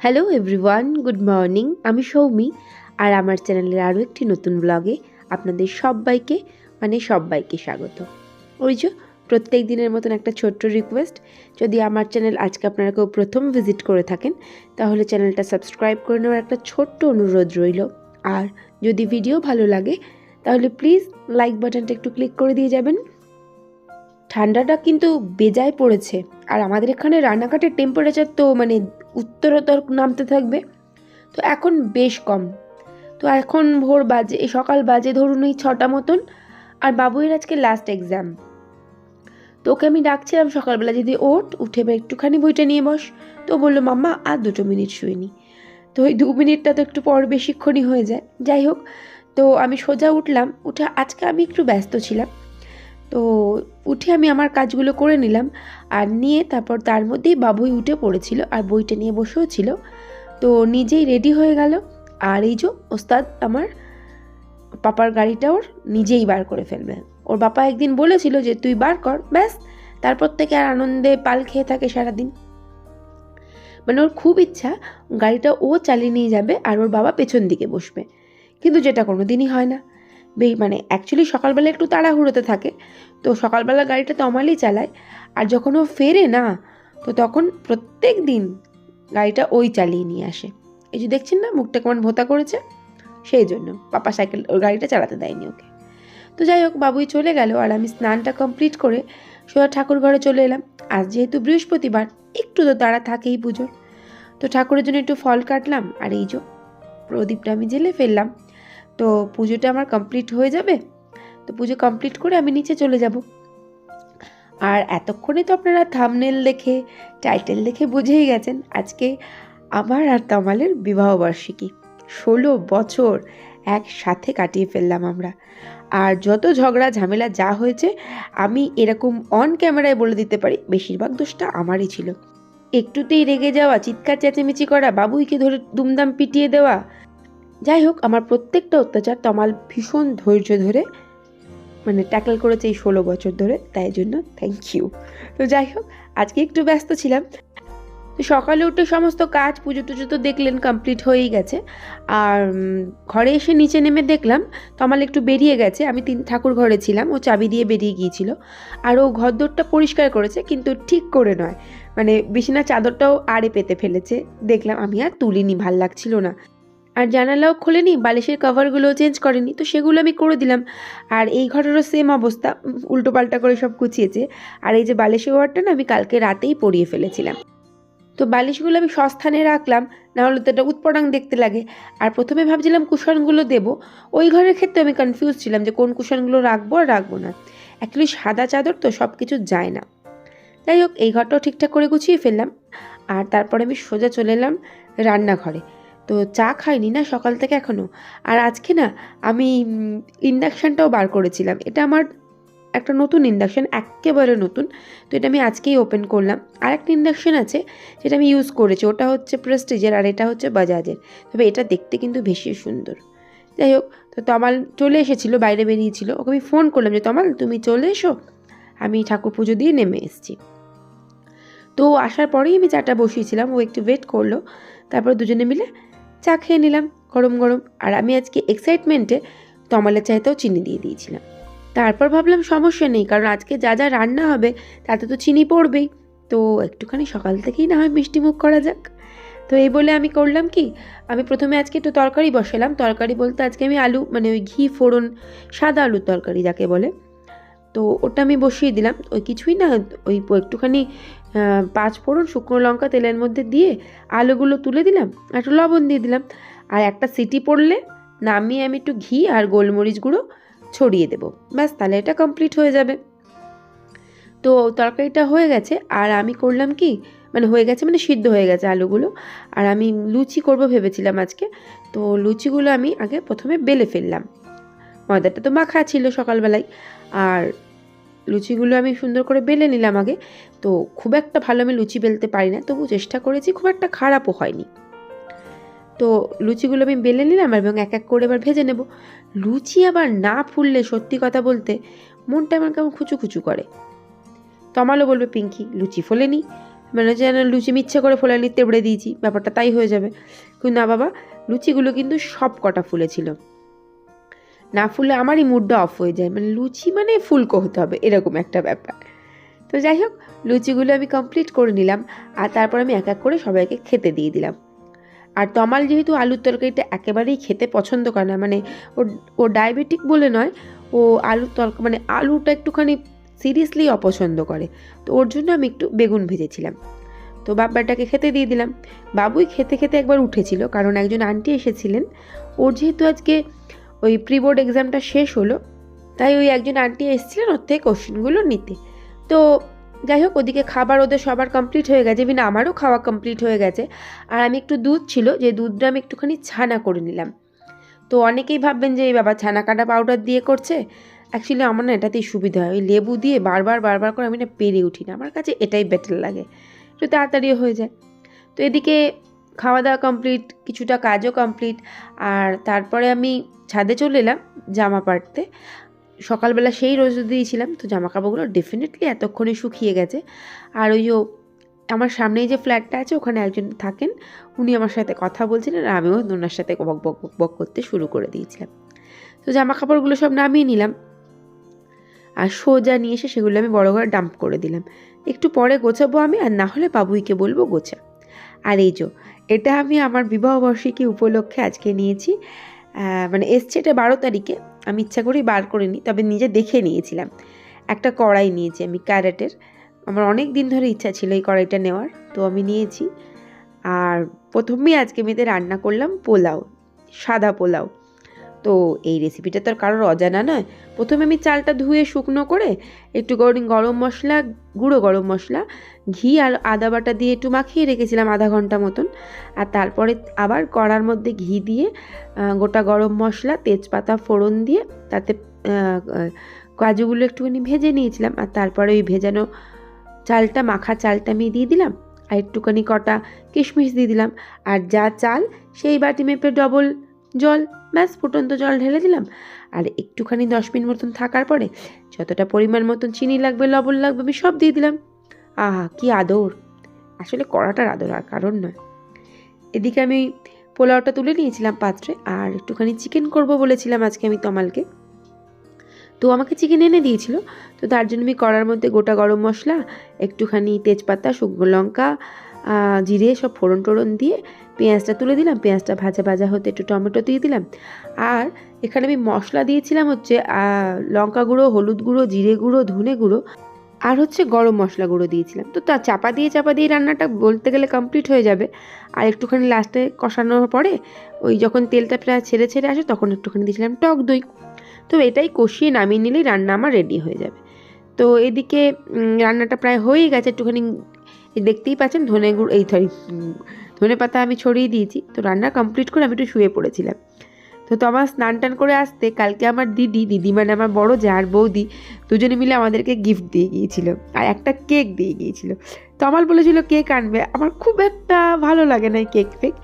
Hello everyone, good morning. আমি সৌমি আর আমার চ্যানেলের আরও একটি নতুন ব্লগে আপনাদের সবাইকে স্বাগত। ওই যে প্রত্যেক দিনের মতন একটা ছোট্ট রিকোয়েস্ট, যদি আমার চ্যানেল আজকে আপনারা কেউ প্রথম ভিজিট করে থাকেন তাহলে চ্যানেলটা সাবস্ক্রাইব করে নেওয়ার একটা ছোট্ট অনুরোধ রইল। আর যদি ভিডিও ভালো লাগে তাহলে প্লিজ লাইক বাটনটা একটু ক্লিক করে দিয়ে যাবেন। ঠান্ডাটা কিন্তু বেজায় পড়েছে, আর আমাদের এখানে রানাঘাটের টেম্পারেচার তো উত্তরোত্তর নামতে থাকবে। তো এখন বেশ কম। তো এখন সকাল বাজে ধরুন এই 6টা মতন, আর বাবুয়ের আজকে লাস্ট এক্সাম। তো ওকে আমি ডাকছিলাম সকালবেলা, যদি উঠে এবার একটুখানি বইটা নিয়ে বস। তো বললো মাম্মা আর 2 মিনিট শুয়ে নি। তো ওই 2 মিনিটটা তো একটু পর বেশিক্ষণই হয়ে যায়। যাই হোক, তো আমি সোজা উঠলাম। উঠে আজকে আমি একটু ব্যস্ত ছিলাম, তো উঠে আমি আমার কাজগুলো করে নিলাম। আর নিয়ে তারপর তার মধ্যেই বাবুই উঠে পড়েছিল আর বইটা নিয়ে বসেও ছিল। তো নিজেই রেডি হয়ে গেল। আর এই যে ওস্তাদ আমার পাপার গাড়িটা ওর নিজেই বার করে ফেলবে। ওর বাবা একদিন বলেছিল যে তুই বার কর, ব্যাস তারপর থেকে আর আনন্দে পাল খেয়ে থাকে সারাদিন। ওর খুব ইচ্ছা গাড়িটা ও চালিয়ে নিয়ে যাবে আর ওর বাবা পেছন দিকে বসবে, কিন্তু যেটা কোনো দিনই হয় না। অ্যাকচুয়ালি সকালবেলা একটু তাড়াহুড়োতে থাকে, তো সকালবেলা গাড়িটা তমালি চালায়। আর যখন ও ফেরে না, তো তখন প্রত্যেক দিন গাড়িটা ওই চালিয়ে নিয়ে আসে। এই যে দেখছেন না মুখটা কেমন ভোতা করেছে, সেই জন্য পাপা ওর গাড়িটা চালাতে দেয়নি ওকে। তো যাই হোক, বাবুই চলে গেল আর আমি স্নানটা কমপ্লিট করে সোজা ঠাকুর ঘরে চলে এলাম। আজ যেহেতু বৃহস্পতিবার, একটু তো তাড়া থাকেই পুজোর। তো ঠাকুরের জন্য একটু ফল কাটলাম, আর এই যে প্রদীপটা আমি জেলে ফেললাম। তো পুজোটা আমার কমপ্লিট হয়ে যাবে। তো পুজো কমপ্লিট করে আমি নিচে চলে যাব। আর এতক্ষণে তো আপনারা থাম্বনেল দেখে টাইটেল দেখে বুঝেই গেছেন আজকে আমার আর তমালের বিবাহবার্ষিকী। 16 বছর একসাথে কাটিয়ে ফেললাম আমরা। আর যত ঝগড়া ঝামেলা যা হয়েছে, আমি এরকম অন ক্যামেরায় বলে দিতে পারি বেশিরভাগ দোষটা আমারই ছিল। একটুতেই রেগে যাওয়া, চিৎকার চেঁচামেচি করা, বাবুইকে ধরে দুমদাম পিটিয়ে দেওয়া। যাই হোক, আমার প্রত্যেকটা অত্যাচার তমাল ভীষণ ধৈর্য ধরে ট্যাকল করেছে এই 16 বছর ধরে, তাই জন্য থ্যাংক ইউ। তো যাই হোক, আজকে একটু ব্যস্ত ছিলাম। তো সকালে উঠে সমস্ত কাজ পুজো টুজো তো দেখলেন কমপ্লিট হয়েই গেছে। আর ঘরে এসে নিচে নেমে দেখলাম তমাল একটু বেরিয়ে গেছে। আমি ঠাকুর ঘরে ছিলাম, ও চাবি দিয়ে বেরিয়ে গিয়েছিল। আর ও ঘরদোরটা পরিষ্কার করেছে, কিন্তু ঠিক করে নয়, বিছানার চাদরটাও আড়ে পেতে ফেলেছে। দেখলাম, আমি আর তুলিনি, ভাল লাগছিল না। আর জানালাও খোলেনি, বালিশের কভারগুলোও চেঞ্জ করেনি, তো সেগুলো আমি করে দিলাম। আর এই ঘরেরও সেম অবস্থা, উল্টোপাল্টা করে সব কুচিয়েছে। আর এই যে বালিশের কভারটা না, আমি কালকে রাতেই পরিয়ে ফেলেছিলাম। তো বালিশগুলো আমি সস্থানে রাখলাম, নাহলে তো এটা উৎপটাং দেখতে লাগে। আর প্রথমে ভাবছিলাম কুশনগুলো দেবো। ওই ঘরের ক্ষেত্রে আমি কনফিউজ ছিলাম যে কোন কুশনগুলো রাখবো আর রাখবো না। অ্যাকচুয়ালি সাদা চাদর তো সব কিছু যায় না। যাই হোক, এই ঘরটাও ঠিকঠাক করে গুছিয়ে ফেললাম। আর তারপরে আমি সোজা চলে এলাম রান্নাঘরে। তো চা খাইনি না সকাল থেকে এখনও। আর আজকে না আমি ইন্ডাকশানটাও বার করেছিলাম। এটা আমার একটা নতুন ইন্ডাকশান, একেবারে নতুন। তো এটা আমি আজকেই ওপেন করলাম। আর একটা ইন্ডাকশান আছে যেটা আমি ইউজ করেছি, ওটা হচ্ছে প্রেস্টিজের আর এটা হচ্ছে বাজাজের। তবে এটা দেখতে কিন্তু বেশি সুন্দর। যাই হোক, তো তমাল চলে এসেছিলো, বাইরে বেরিয়েছিল। ওকে আমি ফোন করলাম যে তমাল তুমি চলে এসো, আমি ঠাকুর পুজো দিয়ে নেমে এসেছি। তো আসার পরেই আমি চাটা বসিয়েছিলাম, ও একটু ওয়েট করলো। তারপর দুজনে মিলে চা খেয়ে নিলাম গরম গরম। আর আমি আজকে এক্সাইটমেন্টে তমালের চাইতেও চিনি দিয়ে দিয়েছিলাম। তারপর ভাবলাম সমস্যা নেই, কারণ আজকে যা যা রান্না হবে তাতে তো চিনি পড়বেই। তো একটুখানি সকাল থেকেই না হয় মিষ্টি মুখ করা যাক। তো এই বলে আমি করলাম কি, আমি প্রথমে আজকে একটু তরকারি বসালাম। তরকারি বলতে আজকে আমি আলু ওই ঘি ফোড়ন সাদা আলুর তরকারি যাকে বলে, তো ওটা আমি বসিয়ে দিলাম। ওই কিছুই না, ওই একটুখানি 5 ফোড়ন শুকনো লঙ্কা তেলের মধ্যে দিয়ে আলুগুলো তুলে দিলাম, একটু লবণ দিয়ে দিলাম। আর একটা সিটি পড়লে নামিয়ে আমি একটু ঘি আর গোলমরিচ গুঁড়ো ছড়িয়ে দেবো, ব্যাস তাহলে এটা কমপ্লিট হয়ে যাবে। তো তরকারিটা হয়ে গেছে। আর আমি করলাম কি, হয়ে গেছে সিদ্ধ হয়ে গেছে আলুগুলো। আর আমি লুচি করব ভেবেছিলাম আজকে। তো লুচিগুলো আমি আগে প্রথমে বেলে ফেললাম। ময়দাটা তো মাখা ছিল সকালবেলায়। আর লুচিগুলো আমি সুন্দর করে বেলে নিলাম আগে। তো খুব একটা ভালো আমি লুচি বেলতে পারি না, তবু চেষ্টা করেছি, খুব একটা খারাপও হয়নি। তো লুচিগুলো আমি বেলে নিলাম এবং এক এক করে এবার ভেজে নেব। লুচি আবার না ফুললে সত্যি কথা বলতে মনটা আমার কেমন খুচু খুচু করে। তমালও বলবে পিঙ্কি লুচি ফোলেনি, মানে যেন লুচি মিচ্ছে করে ফোলানি তেবড়ে দিয়েছি, ব্যাপারটা তাই হয়ে যাবে। কিন্তু না বাবা, লুচিগুলো কিন্তু সব কটা ফুলেছিল। না ফুলে আমারই মুডটা অফ হয়ে যায়, মানে লুচি মানে ফুলকো হতে হবে, এরকম একটা ব্যাপার। তো যাই হোক, লুচিগুলো আমি কমপ্লিট করে নিলাম, আর তারপর আমি এক এক করে সবাইকে খেতে দিয়ে দিলাম। আর তমাল যেহেতু আলুর তরকারিটা একেবারেই খেতে পছন্দ করে না, মানে ও ডায়াবেটিক বলে নয়, ও আলুর তরকারি মানে আলুটা একটুখানি সিরিয়াসলি অপছন্দ করে। তো ওর জন্য আমি একটু বেগুন ভেজেছিলাম, তো বাব্বাটাকে খেতে দিয়ে দিলাম। বাবুই খেতে খেতে একবার উঠেছিল, কারণ একজন আন্টি এসেছিলেন। ওর যেহেতু আজকে ওই প্রি বোর্ড এক্সামটা শেষ হলো, তাই ওই একজন আন্টি এসেছিলেন ওর থেকে কোশ্চেনগুলো নিতে। তো যাই হোক, ওদিকে খাবার ওদের সবার কমপ্লিট হয়ে গেছে, বিনা আমারও খাওয়া কমপ্লিট হয়ে গেছে। আর আমি একটু দুধ ছিল, যে দুধটা আমি একটুখানি ছানা করে নিলাম। তো অনেকেই ভাববেন যে এই বাবা ছানা কাটা পাউডার দিয়ে করছে, অ্যাকচুয়ালি আমার না এটাতেই সুবিধা হয়। ওই লেবু দিয়ে বারবার করে আমি না পেরে উঠি না, আমার কাছে এটাই বেটার লাগে, একটু তাড়াতাড়িও হয়ে যায়। তো এদিকে খাওয়া দাওয়া কমপ্লিট, কিছুটা কাজও কমপ্লিট, আর তারপরে আমি ছাদে চলে এলাম জামা পাড়তে। সকালবেলা সেই রোজ দিয়েছিলাম, তো জামা কাপড়গুলো ডেফিনেটলি এতক্ষণে শুকিয়ে গেছে। আর ওই যে আমার সামনেই যে ফ্ল্যাটটা আছে, ওখানে একজন থাকেন, উনি আমার সাথে কথা বলছিলেন, আর আমিও ওনার সাথে বক বক বক বক করতে শুরু করে দিয়েছিলাম। তো জামা কাপড়গুলো সব নামিয়ে নিলাম, আর সোজা নিয়ে এসে সেগুলো আমি বড় ঘরে ডাম্প করে দিলাম। একটু পরে গোছাবো আমি, আর না হলে বাবুইকে বলবো গোছা। আর এই যে এটা আমি আমার বিবাহবার্ষিকী উপলক্ষে আজকে নিয়েছি, মানে এসছে এটা 12 তারিখে, আমি ইচ্ছা করেই বার করিনি, তবে নিজে দেখে নিয়েছিলাম। একটা কড়াই নিয়েছি আমি ক্যারেটের, আমার অনেক দিন ধরে ইচ্ছা ছিল এই কড়াইটা নেওয়ার, তো আমি নিয়েছি। আর প্রথমেই আজকে আমি রান্না করলাম পোলাও, সাদা পোলাও। তো এই রেসিপিটা তো আর কারোর অজানা নয়। প্রথমে আমি চালটা ধুয়ে শুকনো করে একটু গরম মশলা, গুঁড়ো গরম মশলা, ঘি আর আদা বাটা দিয়ে একটু মাখিয়ে রেখেছিলাম আধা ঘন্টা মতন। আর তারপরে আবার কড়ার মধ্যে ঘি দিয়ে গোটা গরম মশলা, তেজপাতা ফোড়ন দিয়ে তাতে কাজুগুলো একটুখানি ভেজে নিয়েছিলাম। আর তারপরে ওই ভেজানো চালটা, মাখা চালটা আমি দিয়ে দিলাম, আর একটুখানি কটা কিশমিশ দিয়ে দিলাম। আর যা চাল সেই বাটি মেপে ডবল জল, ব্যাস ফুটন্ত জল ঢেলে দিলাম। আর একটুখানি 10 মিনিট মতন থাকার পরে যতটা পরিমাণ মতন চিনি লাগবে, লবণ লাগবে, আমি সব দিয়ে দিলাম। আহা কি আদর, আসলে কড়াটার আদর আর কারণ নয়। এদিকে আমি পোলাওটা তুলে নিয়েছিলাম পাত্রে, আর একটুখানি চিকেন করব বলেছিলাম আজকে আমি তমালকে, তো আমাকে চিকেন এনে দিয়েছিল। তো তার জন্য আমি কড়ার মধ্যে গোটা গরম মশলা, একটুখানি তেজপাতা, শুকনো লঙ্কা, জিরে সব ফোড়ন টোড়ন দিয়ে পেঁয়াজটা তুলে দিলাম। পেঁয়াজটা ভাজা ভাজা হতে একটু টমেটো দিয়ে দিলাম। আর এখানে আমি মশলা দিয়েছিলাম হচ্ছে লঙ্কা গুঁড়ো, হলুদ গুঁড়ো, জিরে গুঁড়ো, ধনে গুঁড়ো, আর হচ্ছে গরম মশলা গুঁড়ো দিয়েছিলাম। তো তা চাপা দিয়ে রান্নাটা বলতে গেলে কমপ্লিট হয়ে যাবে। আর একটুখানি লাস্টে কষানোর পরে ওই যখন তেলটা প্রায় ছেড়ে ছেড়ে আসে, তখন একটুখানি দিয়েছিলাম টক দই। তো এটাই কষিয়ে নামিয়ে নিলেই রান্না আমার রেডি হয়ে যাবে। তো এদিকে রান্নাটা প্রায় হয়েই গেছে, একটুখানি দেখতেই পাচ্ছেন ধনে পাতা আমি ছড়িয়ে দিয়েছি। তো রান্না কমপ্লিট করে আমি একটু শুয়ে পড়েছিলাম। তো আমার স্নান টান করে আসতে কালকে আমার দিদি মানে আমার বড় জার বৌদি দুজনে মিলে আমাদেরকে গিফট দিয়ে গিয়েছিল, আর একটা কেক দিয়ে গিয়েছিল। তো আমার বলেছিল কেক আনবে, আমার খুব একটা ভালো লাগে না এই কেক ফেক।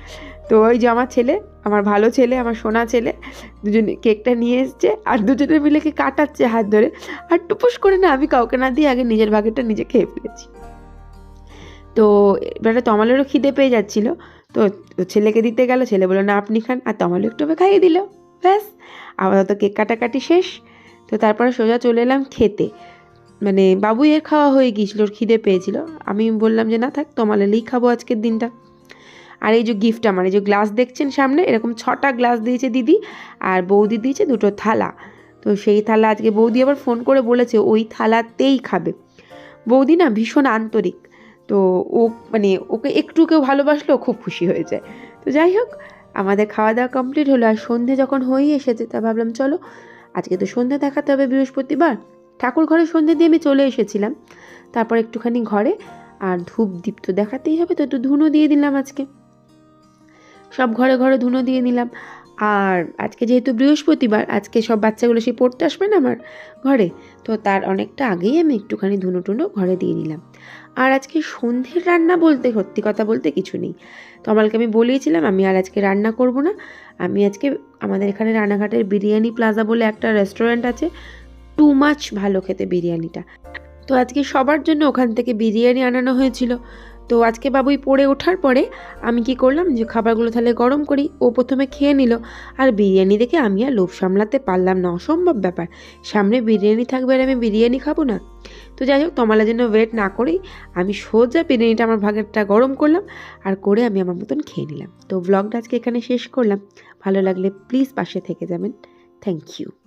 তো ওই যে আমার ছেলে, আমার ভালো ছেলে, আমার সোনা ছেলে, দুজনে কেকটা নিয়ে এসছে, আর দুজনে মিলে কে কাটাচ্ছে হাত ধরে। আর টুপুস করে না আমি কাউকে না দিয়ে আগে নিজের ভাগেরটা নিজে খেয়ে ফেলেছি। তো এবারে তমালেরও খিদে পেয়ে যাচ্ছিলো, তো ছেলেকে দিতে গেল, ছেলে বললো না আপনি খান, আর তমালও একটু খাইয়ে দিল, ব্যাস আপাতত কেক কাটাকাটি শেষ। তো তারপরে সোজা চলে এলাম খেতে, মানে বাবুই এর খাওয়া হয়ে গিয়েছিল, ওর খিদে পেয়েছিল। আমি বললাম যে না থাক, তমাল এলেই খাবো আজকের দিনটা। আর এই যে গিফট, আমার এই যে গ্লাস দেখছেন সামনে, এরকম 6টা গ্লাস দিয়েছে দিদি, আর বৌদি দিয়েছে 2টো থালা। তো সেই থালা আজকে বৌদি আবার ফোন করে বলেছে ওই থালাতেই খাবে। বৌদি না ভীষণ আন্তরিক, তো ও মানে ওকে একটু কেউ ভালোবাসলেও খুব খুশি হয়ে যায়। তো যাই হোক, আমাদের খাওয়া দাওয়া কমপ্লিট হলো, আর সন্ধে যখন হয়েই এসেছে, তা ভাবলাম চলো আজকে তো সন্ধে দেখাতে হবে, বৃহস্পতিবার। ঠাকুর ঘরে সন্ধে দিয়ে আমি চলে এসেছিলাম, তারপর একটুখানি ঘরে আর ধূপ দীপ তো দেখাতেই হবে, তো একটু ধুনো দিয়ে দিলাম। আজকে সব ঘরে ঘরে ধুনো দিয়ে নিলাম। আর আজকে যেহেতু বৃহস্পতিবার, আজকে সব বাচ্চাগুলো সে পড়তে আসবে না আমার ঘরে, তো তার অনেকটা আগেই আমি একটুখানি ধুনো টুনো ঘরে দিয়ে নিলাম। আর আজকে সন্ধ্যের রান্না বলতে সত্যি কথা বলতে কিছু নেই। তমালকে আমি বলেছিলাম আমি আর আজকে রান্না করব না, আমি আজকে আমাদের এখানে রানাঘাটের বিরিয়ানি প্লাজা বলে একটা রেস্টুরেন্ট আছে, টু মাচ ভালো খেতে বিরিয়ানিটা। তো আজকে সবার জন্য ওখান থেকে বিরিয়ানি আনানো হয়েছিল, তো আজকে বাবুই পড়ে ওঠার পরে আমি কি করলাম যে খাবারগুলো তাহলে গরম করি। ও প্রথমে খেয়ে নিল, আর বিরিয়ানি দেখে আমি আর লোভ সামলাতে পারলাম না, অসম্ভব ব্যাপার, সামনে বিরিয়ানি থাকবে আর আমি বিরিয়ানি খাবো না। তো যাই হোক, তমালের জন্য ওয়েট না করেই আমি সোজা বিরিয়ানিটা আমার ভাগেরটা গরম করলাম আর করে আমি আমার মতন খেয়ে নিলাম। তো ব্লগটা আজকে এখানে শেষ করলাম। ভালো লাগলে প্লিজ পাশে থেকে যাবেন। Thank you.